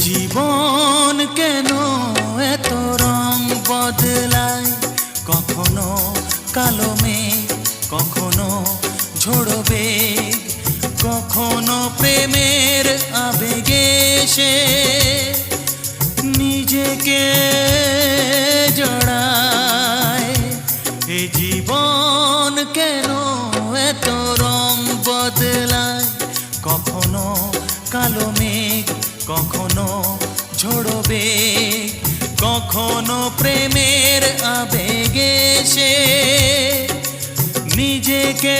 জীবন কেন এত রং বদলায়, কখনো কালো মেঘ, কখনো ঝোড়ো বেগ, কখনো প্রেমের আবেগে সে নিজেকে জড়ায়। এ জীবন কেন এত রং বদলায়, কখনো কালো মেঘ, কখনো ঝোড়ো বেগ, কখনো প্রেমের আবেগে সে নিজেকে